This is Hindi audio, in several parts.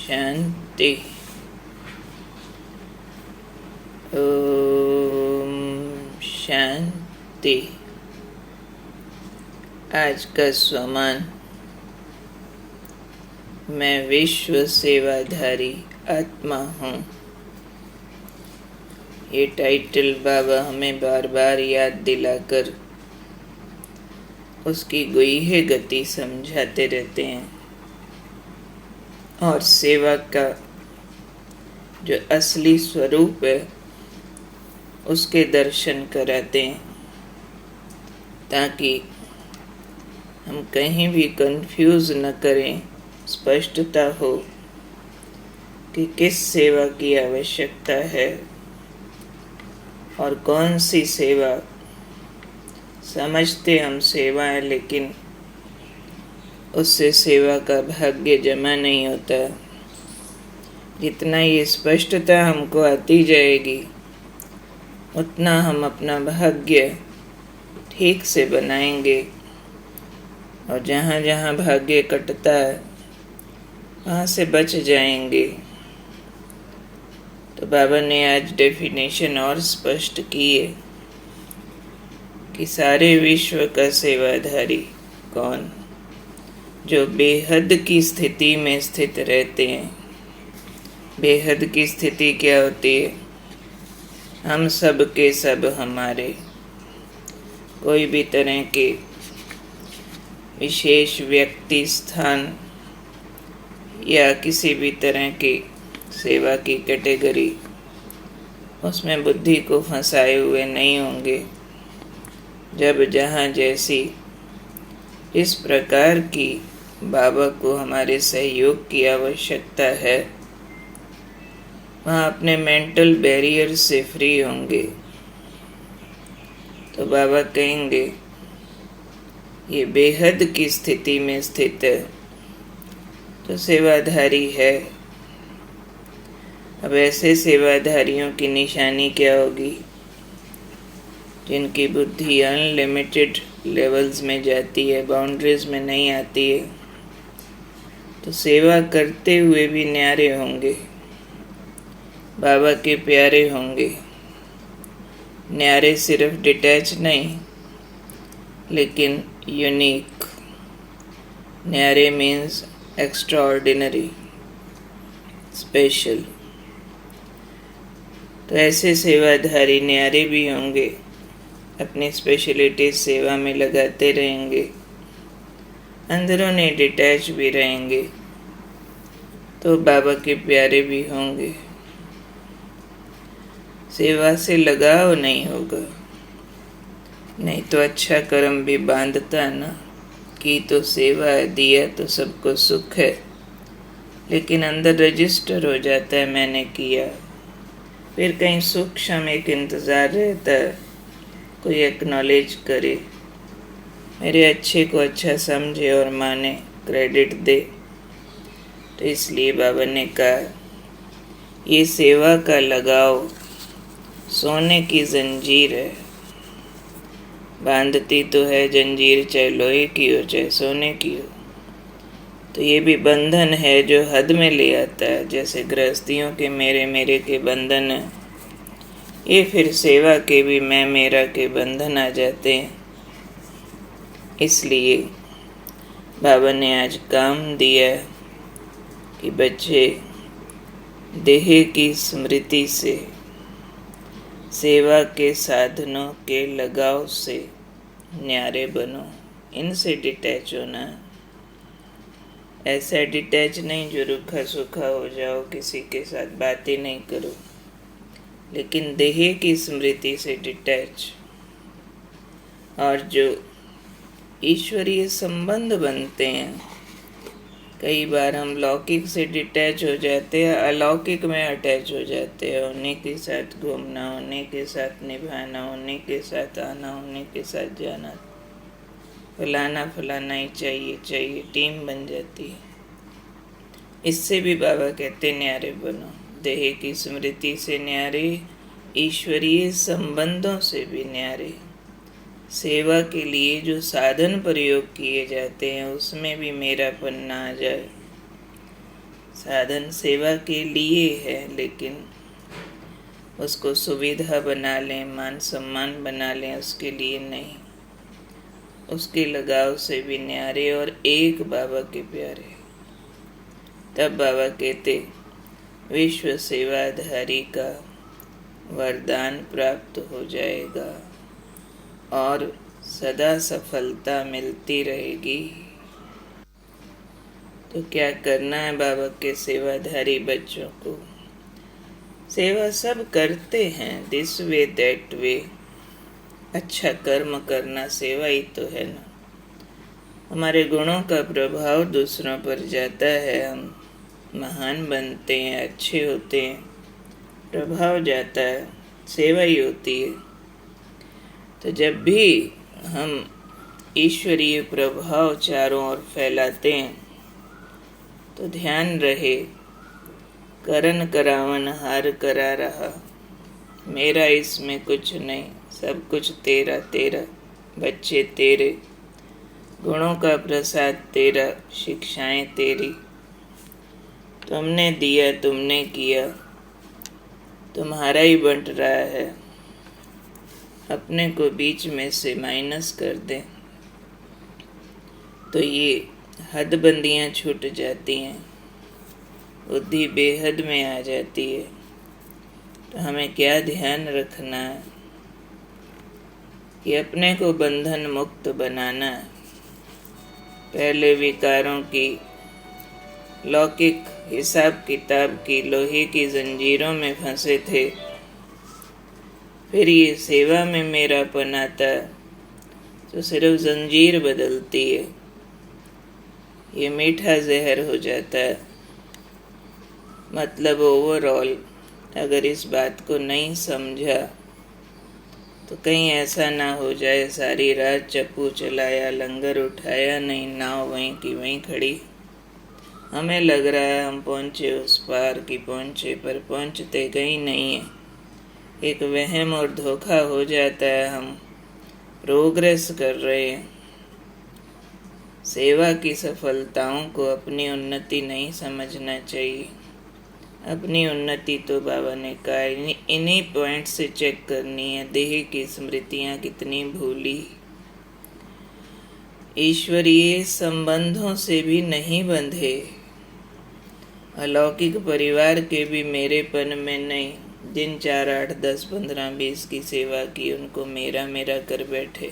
शांति। ओम शांति। आज का स्वमान, मैं विश्व सेवाधारी आत्मा हूँ। ये टाइटल बाबा हमें बार बार याद दिलाकर उसकी गुही गति समझाते रहते हैं और सेवा का जो असली स्वरूप है उसके दर्शन कराते हैं, ताकि हम कहीं भी कंफ्यूज न करें, स्पष्टता हो कि किस सेवा की आवश्यकता है और कौन सी सेवा समझते हम सेवा है, लेकिन उससे सेवा का भाग्य जमा नहीं होता। जितना ये स्पष्टता हमको आती जाएगी उतना हम अपना भाग्य ठीक से बनाएंगे, और जहाँ जहाँ भाग्य कटता है वहाँ से बच जाएंगे। तो बाबा ने आज डेफिनेशन और स्पष्ट की है कि सारे विश्व का सेवाधारी कौन, जो बेहद की स्थिति में स्थित रहते हैं। बेहद की स्थिति क्या होती है? हम सब के सब हमारे, कोई भी तरह के विशेष व्यक्ति, स्थान या किसी भी तरह की सेवा की कैटेगरी, उसमें बुद्धि को फंसाए हुए नहीं होंगे। जब जहाँ जैसी इस प्रकार की बाबा को हमारे सहयोग की आवश्यकता है, वहाँ अपने मेंटल बैरियर से फ्री होंगे। तो बाबा कहेंगे ये बेहद की स्थिति में स्थित है तो सेवाधारी है। अब ऐसे सेवाधारियों की निशानी क्या होगी? जिनकी बुद्धि अनलिमिटेड लेवल्स में जाती है, बाउंड्रीज में नहीं आती है, तो सेवा करते हुए भी न्यारे होंगे, बाबा के प्यारे होंगे। न्यारे सिर्फ डिटैच नहीं, लेकिन यूनिक। न्यारे मीन्स एक्स्ट्राऑर्डिनरी, स्पेशल। तो ऐसे सेवाधारी न्यारे भी होंगे, अपनी स्पेशलिटी सेवा में लगाते रहेंगे, अंदरूनी डिटैच भी रहेंगे, तो बाबा के प्यारे भी होंगे। सेवा से लगाव नहीं होगा, नहीं तो अच्छा कर्म भी बांधता ना कि तो सेवा है, दिया तो सबको सुख है, लेकिन अंदर रजिस्टर हो जाता है मैंने किया। फिर कहीं सूक्ष्म एक इंतज़ार रहता है, कोई एक्नॉलेज करे, मेरे अच्छे को अच्छा समझे और माने, क्रेडिट दे। तो इसलिए बाबा ने कहा ये सेवा का लगाव सोने की जंजीर है। बांधती तो है जंजीर, चाहे लोहे की हो चाहे सोने की हो, तो ये भी बंधन है जो हद में ले आता है। जैसे गृहस्थियों के मेरे मेरे के बंधन है, ये फिर सेवा के भी मैं मेरा के बंधन आ जाते हैं। इसलिए बाबा ने आज काम दिया कि बच्चे देह की स्मृति से, सेवा के साधनों के लगाव से न्यारे बनो। इनसे डिटैच होना, ऐसा डिटैच नहीं जो रूखा सूखा हो जाओ, किसी के साथ बातें नहीं करो, लेकिन देह की स्मृति से डिटैच। और जो ईश्वरीय संबंध बनते हैं, कई बार हम लौकिक से डिटैच हो जाते हैं, अलौकिक में अटैच हो जाते हैं। उन्हीं के साथ घूमना, उन्हीं के साथ निभाना, उन्हीं के साथ आना, उन्हीं के साथ जाना, फलाना ही चाहिए, टीम बन जाती है। इससे भी बाबा कहते न्यारे बनो। देह की स्मृति से न्यारे, ईश्वरीय संबंधों से भी न्यारे। सेवा के लिए जो साधन प्रयोग किए जाते हैं उसमें भी मेरापन ना आ जाए। साधन सेवा के लिए है, लेकिन उसको सुविधा बना लें, मान सम्मान बना लें, उसके लिए नहीं। उसके लगाव से भी न्यारे और एक बाबा के प्यारे। तब बाबा कहते विश्व सेवाधारी का वरदान प्राप्त हो जाएगा और सदा सफलता मिलती रहेगी। तो क्या करना है बाबा के सेवाधारी बच्चों को? सेवा सब करते हैं, दिस वे दैट वे। अच्छा कर्म करना सेवा ही तो है ना। हमारे गुणों का प्रभाव दूसरों पर जाता है, हम महान बनते हैं, अच्छे होते हैं, प्रभाव जाता है, सेवा ही होती है। तो जब भी हम ईश्वरीय प्रभाव चारों ओर फैलाते हैं तो ध्यान रहे, करन करावन हार करा रहा, मेरा इसमें कुछ नहीं, सब कुछ तेरा तेरा, बच्चे तेरे, गुणों का प्रसाद तेरा, शिक्षाएं तेरी, तुमने दिया, तुमने किया, तुम्हारा ही बंट रहा है। अपने को बीच में से माइनस कर दें तो ये हदबंदियां छूट जाती हैं, बुद्धि बेहद में आ जाती है। तो हमें क्या ध्यान रखना है कि अपने को बंधन मुक्त बनाना है। पहले विकारों की, लौकिक हिसाब किताब की लोहे की जंजीरों में फंसे थे, फिर ये सेवा में मेरापन आता है तो सिर्फ जंजीर बदलती है, ये मीठा जहर हो जाता है। मतलब ओवरऑल अगर इस बात को नहीं समझा तो कहीं ऐसा ना हो जाए सारी रात चप्पू चलाया, लंगर उठाया नहीं, नाव वहीं की वहीं खड़ी। हमें लग रहा है हम पहुँचे उस पार की पहुँचे, पर पहुँचते कहीं नहीं है। एक वहम और धोखा हो जाता है, हम प्रोग्रेस कर रहे हैं। सेवा की सफलताओं को अपनी उन्नति नहीं समझना चाहिए। अपनी उन्नति तो बाबा ने कहा इन्हीं पॉइंट से चेक करनी है। देह की स्मृतियाँ कितनी भूली, ईश्वरीय संबंधों से भी नहीं बंधे, अलौकिक परिवार के भी मेरेपन में नहीं। जिन 4, 8, 10, 15, 20 की सेवा की उनको मेरा मेरा कर बैठे,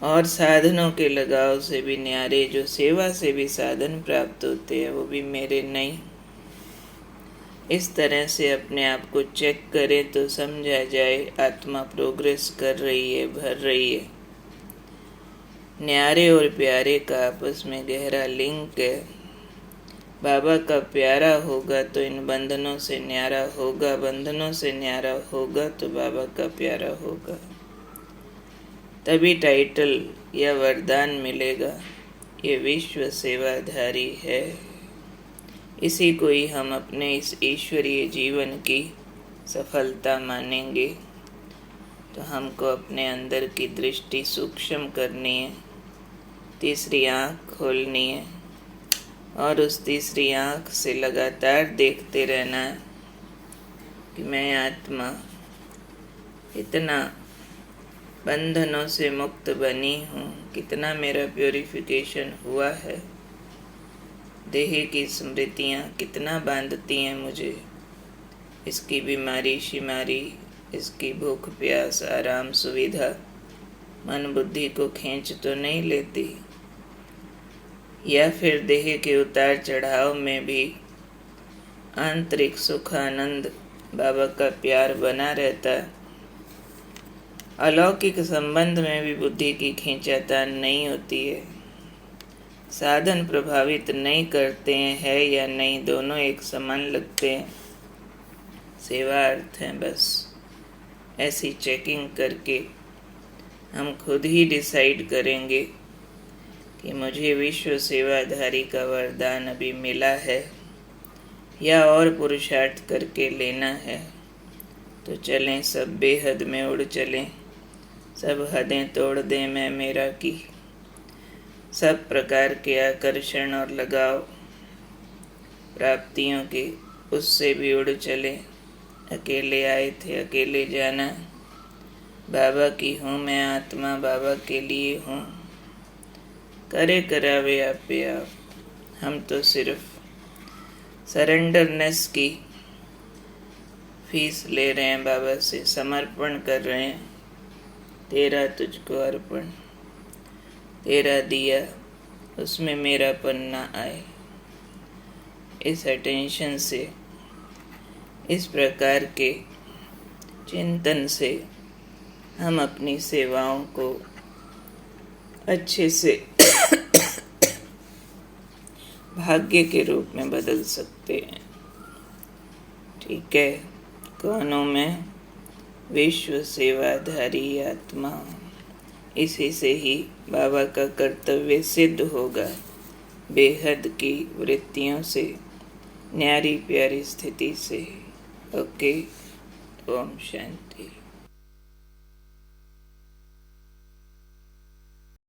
और साधनों के लगाव से भी न्यारे, जो सेवा से भी साधन प्राप्त होते हैं वो भी मेरे नहीं। इस तरह से अपने आप को चेक करें तो समझा जाए आत्मा प्रोग्रेस कर रही है, भर रही है। न्यारे और प्यारे का आपस में गहरा लिंक है। बाबा का प्यारा होगा तो इन बंधनों से न्यारा होगा, बंधनों से न्यारा होगा तो बाबा का प्यारा होगा। तभी टाइटल या वरदान मिलेगा, ये विश्व सेवाधारी है। इसी को ही हम अपने इस ईश्वरीय जीवन की सफलता मानेंगे। तो हमको अपने अंदर की दृष्टि सूक्ष्म करनी है, तीसरी आँख खोलनी है और उस तीसरी आँख से लगातार देखते रहना है कि मैं आत्मा इतना बंधनों से मुक्त बनी हूँ, कितना मेरा प्योरिफिकेशन हुआ है। देह की स्मृतियाँ कितना बांधती हैं मुझे, इसकी बीमारी शिमारी, इसकी भूख प्यास आराम सुविधा मन बुद्धि को खींच तो नहीं लेती, या फिर देह के उतार चढ़ाव में भी आंतरिक सुख आनंद बाबा का प्यार बना रहता है। अलौकिक संबंध में भी बुद्धि की खींचातान नहीं होती है। साधन प्रभावित नहीं करते हैं, है या नहीं, दोनों एक समान लगते हैं। सेवा अर्थ है बस। ऐसी चेकिंग करके हम खुद ही डिसाइड करेंगे कि मुझे विश्व सेवाधारी का वरदान अभी मिला है या और पुरुषार्थ करके लेना है। तो चलें, सब बेहद में उड़ चलें, सब हदें तोड़ दें मैं मेरा की। सब प्रकार के आकर्षण और लगाव प्राप्तियों के उससे भी उड़ चले। अकेले आए थे अकेले जाना। बाबा की हूँ मैं आत्मा, बाबा के लिए हूँ। करे करावे आपे आप। हम तो सिर्फ सरेंडरनेस की फीस ले रहे हैं बाबा से, समर्पण कर रहे हैं। तेरा तुझको अर्पण, तेरा दिया उसमें मेरापन ना आए। इस अटेंशन से, इस प्रकार के चिंतन से हम अपनी सेवाओं को अच्छे से भाग्य के रूप में बदल सकते हैं। ठीक है। कौनों में विश्व सेवाधारी आत्मा, इसी से ही बाबा का कर्तव्य सिद्ध होगा। बेहद की वृत्तियों से, न्यारी प्यारी स्थिति से। ओके। ओम शांति।